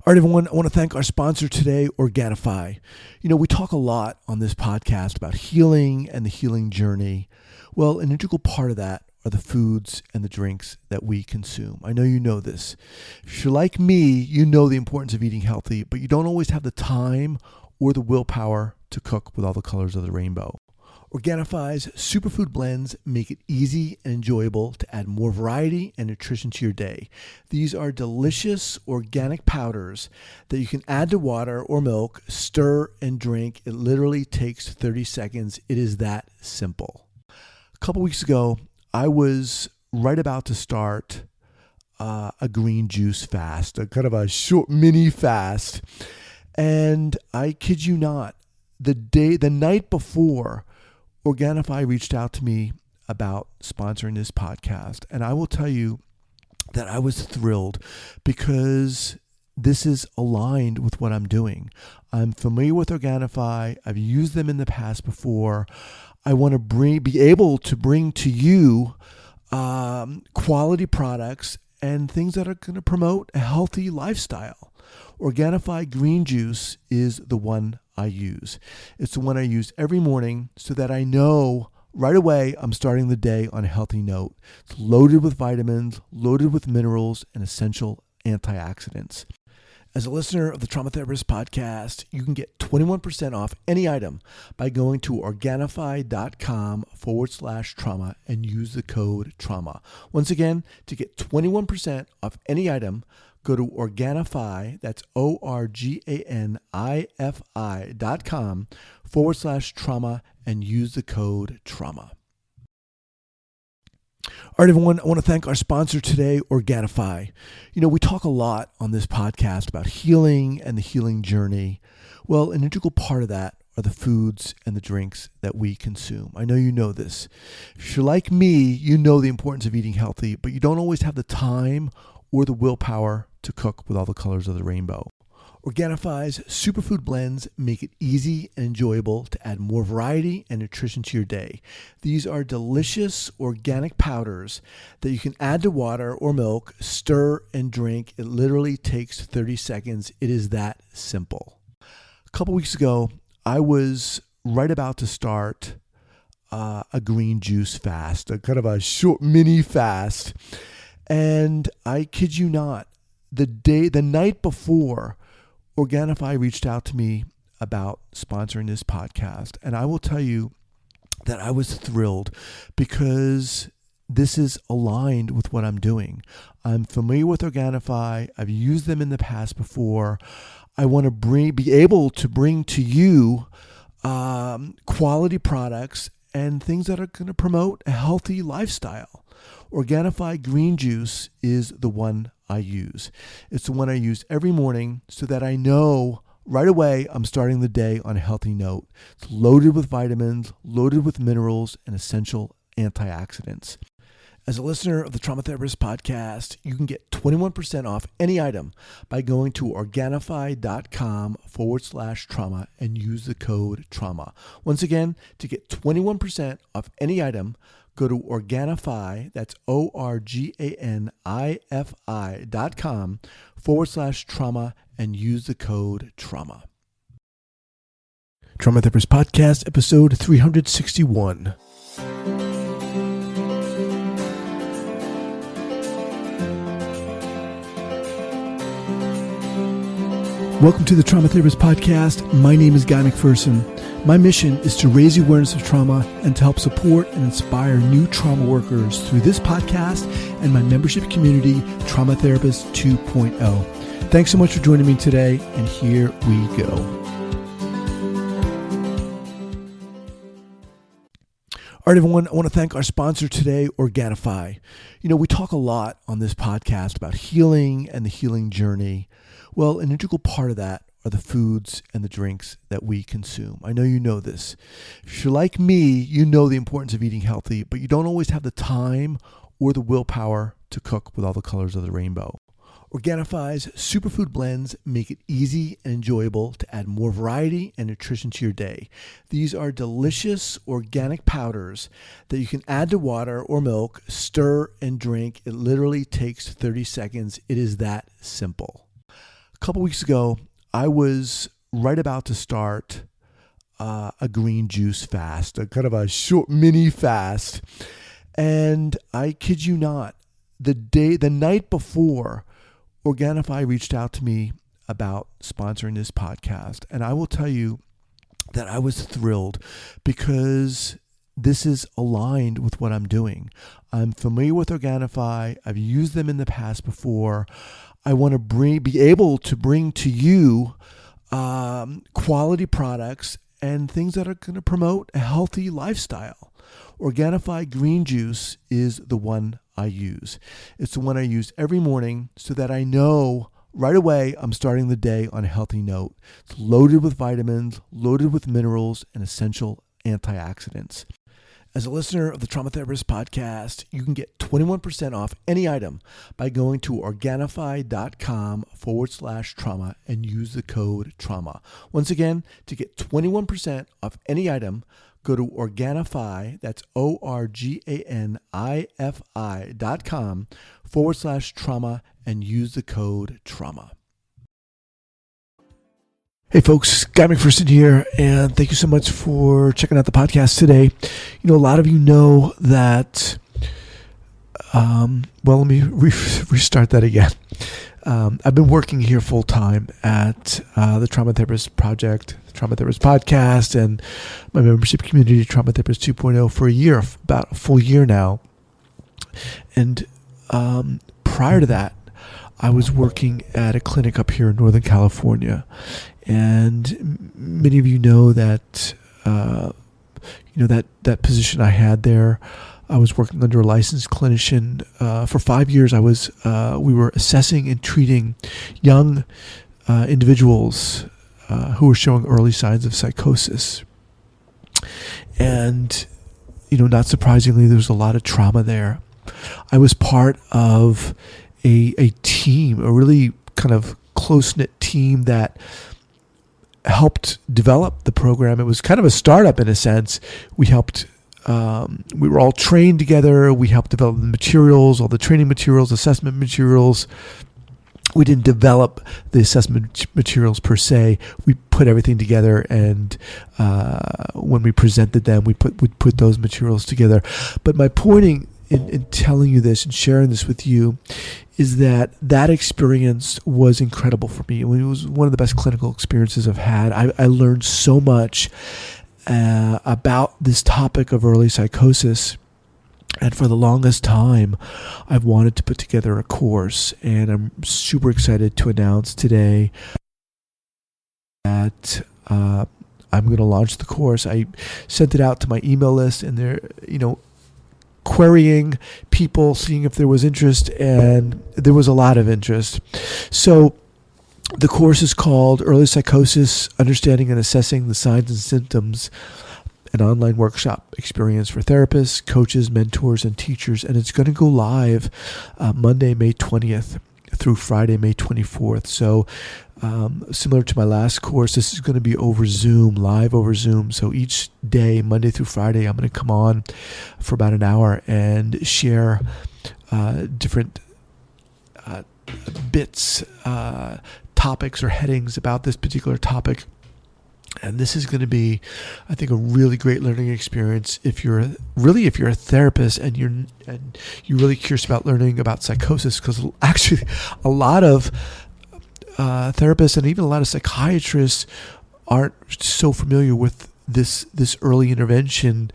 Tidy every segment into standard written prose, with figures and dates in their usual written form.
All right, everyone, I want to thank our sponsor today, Organifi. You know, we talk a lot on this podcast about healing and the healing journey. Well, an integral part of that are the foods and the drinks that we consume. I know you know this. If you're like me, you know the importance of eating healthy, but you don't always have the time or the willpower to cook with all the colors of the rainbow. Organifi's superfood blends make it easy and enjoyable to add more variety and nutrition to your day. These are delicious organic powders that you can add to water or milk, stir and drink. It literally takes 30 seconds. It is that simple. A couple weeks ago, I was right about to start a green juice fast, a kind of a short mini fast. And I kid you not, the night before, Organifi reached out to me about sponsoring this podcast. And I will tell you that I was thrilled because this is aligned with what I'm doing. I'm familiar with Organifi. I've used them in the past before. I want to be able to bring to you quality products and things that are going to promote a healthy lifestyle. Organifi green juice is the one I use. It's the one I use every morning so that I know right away I'm starting the day on a healthy note. It's loaded with vitamins, loaded with minerals, and essential antioxidants. As a listener of the Trauma Therapist podcast, you can get 21% off any item by going to Organifi.com/trauma and use the code trauma. Once again, to get 21% off any item, go to Organifi, that's Organifi.com/trauma and use the code trauma. All right, everyone, I want to thank our sponsor today, Organifi. You know, we talk a lot on this podcast about healing and the healing journey. Well, an integral part of that are the foods and the drinks that we consume. I know you know this. If you're like me, you know the importance of eating healthy, but you don't always have the time or the willpower to cook with all the colors of the rainbow. Organifi's superfood blends make it easy and enjoyable to add more variety and nutrition to your day. These are delicious organic powders that you can add to water or milk, stir and drink. It literally takes 30 seconds. It is that simple. A couple weeks ago, I was right about to start a green juice fast, a kind of a short mini fast. And I kid you not, the night before, Organifi reached out to me about sponsoring this podcast. And I will tell you that I was thrilled because this is aligned with what I'm doing. I'm familiar with Organifi. I've used them in the past before. I want to be able to bring to you quality products and things that are going to promote a healthy lifestyle. Organifi green juice is the one I use. It's the one I use every morning so that I know right away I'm starting the day on a healthy note. It's loaded with vitamins, loaded with minerals, and essential antioxidants. As a listener of the Trauma Therapist podcast, you can get 21% off any item by going to Organifi.com/trauma and use the code trauma. Once again, to get 21% off any item, go to Organifi, that's Organifi.com/trauma and use the code trauma. Trauma Therapist Podcast, episode 361. Welcome to the Trauma Therapist Podcast. My name is Guy McPherson. My mission is to raise the awareness of trauma and to help support and inspire new trauma workers through this podcast and my membership community, Trauma Therapist 2.0. Thanks so much for joining me today, and here we go. All right, everyone, I want to thank our sponsor today, Organifi. You know, we talk a lot on this podcast about healing and the healing journey. Well, an integral part of that are the foods and the drinks that we consume. I know you know this. If you're like me, you know the importance of eating healthy, but you don't always have the time or the willpower to cook with all the colors of the rainbow. Organifi's superfood blends make it easy and enjoyable to add more variety and nutrition to your day. These are delicious organic powders that you can add to water or milk, stir and drink. It literally takes 30 seconds. It is that simple. A couple weeks ago, I was right about to start a green juice fast, a kind of a short mini fast. And I kid you not, the night before, Organifi reached out to me about sponsoring this podcast. And I will tell you that I was thrilled because this is aligned with what I'm doing. I'm familiar with Organifi. I've used them in the past before. I want to be able to bring to you quality products and things that are going to promote a healthy lifestyle. Organifi green juice is the one I use. It's the one I use every morning so that I know right away I'm starting the day on a healthy note. It's loaded with vitamins, loaded with minerals, and essential antioxidants. As a listener of the Trauma Therapist Podcast, you can get 21% off any item by going to Organifi.com/trauma and use the code trauma. Once again, to get 21% off any item, go to Organifi, that's Organifi.com/trauma and use the code trauma. Hey folks, Guy McPherson here, and thank you so much for checking out the podcast today. You know, a lot of you know that, let me restart that again. I've been working here full time at the Trauma Therapist Project, the Trauma Therapist Podcast, and my membership community, Trauma Therapist 2.0, for a year, about a full year now. And prior to that, I was working at a clinic up here in Northern California. And many of you know that, that position I had there. I was working under a licensed clinician. For 5 years, we were assessing and treating young individuals who were showing early signs of psychosis. And, not surprisingly, there was a lot of trauma there. I was part of a team, a really kind of close-knit team that helped develop the program. It was kind of a startup in a sense. We were all trained together. We helped develop the materials, all the training materials, assessment materials. We didn't develop the assessment materials per se. We put everything together, and when we presented them, we put those materials together. But my point in telling you this and sharing this with you is that experience was incredible for me. It was one of the best clinical experiences I've had. I learned so much about this topic of early psychosis. And for the longest time, I've wanted to put together a course. And I'm super excited to announce today that I'm going to launch the course. I sent it out to my email list, and they're, querying people, seeing if there was interest, and there was a lot of interest. So the course is called Early Psychosis, Understanding and Assessing the Signs and Symptoms, an online workshop experience for therapists, coaches, mentors, and teachers. And it's going to go live Monday, May 20th through Friday, May 24th. So similar to my last course, this is going to be live over Zoom. So each day, Monday through Friday, I'm going to come on for about an hour and share different bits, topics or headings about this particular topic. And this is going to be, I think, a really great learning experience if you're a therapist and you're really curious about learning about psychosis, because actually a lot of therapists and even a lot of psychiatrists aren't so familiar with this early intervention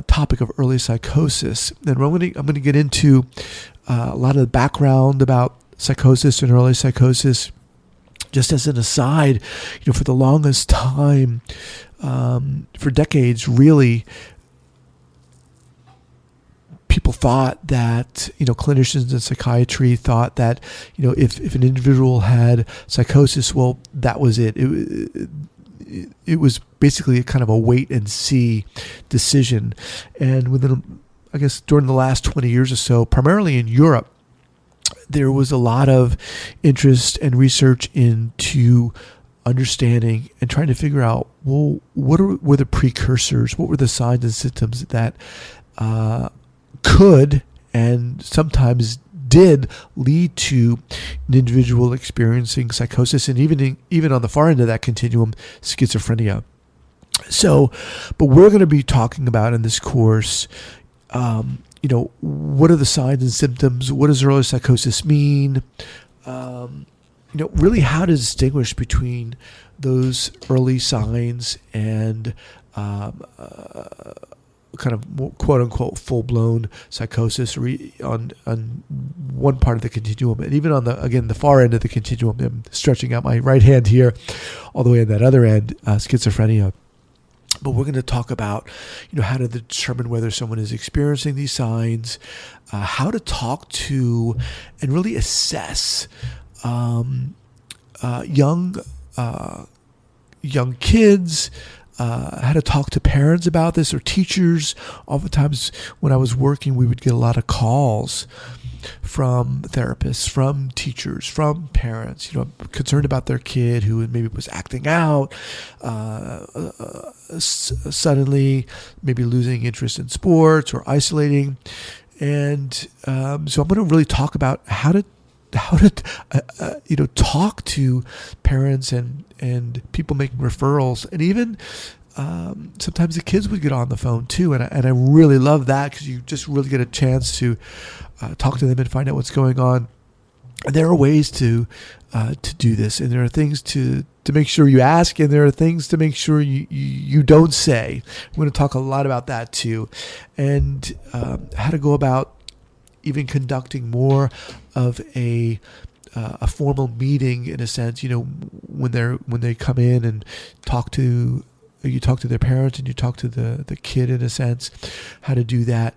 topic of early psychosis. And I'm going to get into a lot of the background about psychosis and early psychosis. Just as an aside, for the longest time, for decades, really, people thought that, clinicians in psychiatry thought that, if an individual had psychosis, well, that was it. It was basically a kind of a wait and see decision. And during the last 20 years or so, primarily in Europe, there was a lot of interest and research into understanding and trying to figure out, well, what were the precursors? What were the signs and symptoms that could and sometimes did lead to an individual experiencing psychosis and even on the far end of that continuum, schizophrenia. So, but we're going to be talking about in this course, what are the signs and symptoms? What does early psychosis mean? Really how to distinguish between those early signs and kind of quote unquote full blown psychosis on one part of the continuum, and even on the far end of the continuum. I'm stretching out my right hand here, all the way on that other end, schizophrenia. But we're going to talk about, how to determine whether someone is experiencing these signs, how to talk to and really assess young kids, how to talk to parents about this or teachers. Oftentimes when I was working, we would get a lot of calls from therapists, from teachers, from parents, concerned about their kid who maybe was acting out, suddenly maybe losing interest in sports or isolating. And so I'm going to really talk about how to talk to parents and people making referrals, and even sometimes the kids would get on the phone too, and I really love that because you just really get a chance to talk to them and find out what's going on. And there are ways to do this, and there are things to make sure you ask, and there are things to make sure you don't say. We're going to talk a lot about that too, and how to go about even conducting more of a formal meeting in a sense. When they come in and you talk to their parents and you talk to the kid in a sense, how to do that.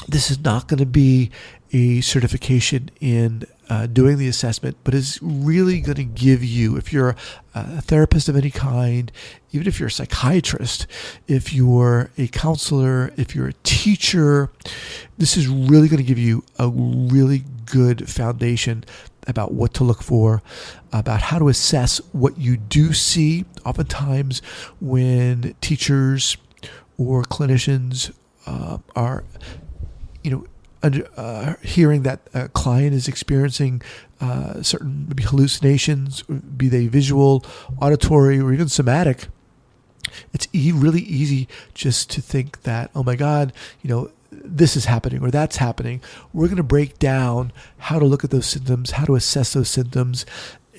This is not going to be a certification in doing the assessment, but is really going to give you, if you're a therapist of any kind, even if you're a psychiatrist, if you're a counselor, if you're a teacher, this is really going to give you a really good foundation about what to look for, about how to assess what you do see. Oftentimes when teachers or clinicians are hearing that a client is experiencing certain maybe hallucinations, be they visual, auditory, or even somatic, it's really easy just to think that, oh my God, this is happening or that's happening. We're going to break down how to look at those symptoms, how to assess those symptoms.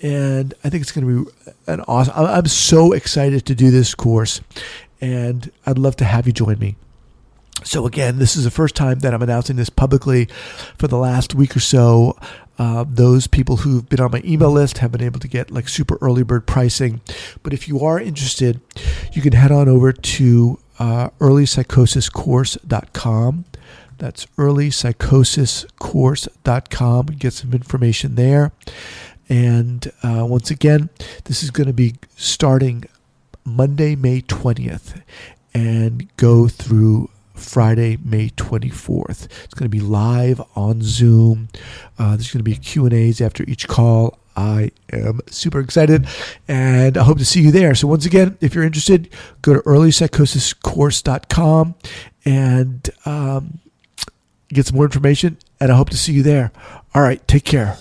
And I think it's going to be an awesome, I'm so excited to do this course, and I'd love to have you join me. So again, this is the first time that I'm announcing this publicly. For the last week or so, those people who've been on my email list have been able to get like super early bird pricing. But if you are interested, you can head on over to earlypsicosiscourse.com. That's earlypsicosiscourse.com. Get some information there. And once again, this is going to be starting Monday, May 20th and go through Friday, May 24th. It's going to be live on Zoom. There's going to be Q&As after each call. I am super excited, and I hope to see you there. So once again, if you're interested, go to earlypsicosiscourse.com and get some more information, and I hope to see you there. All right, take care.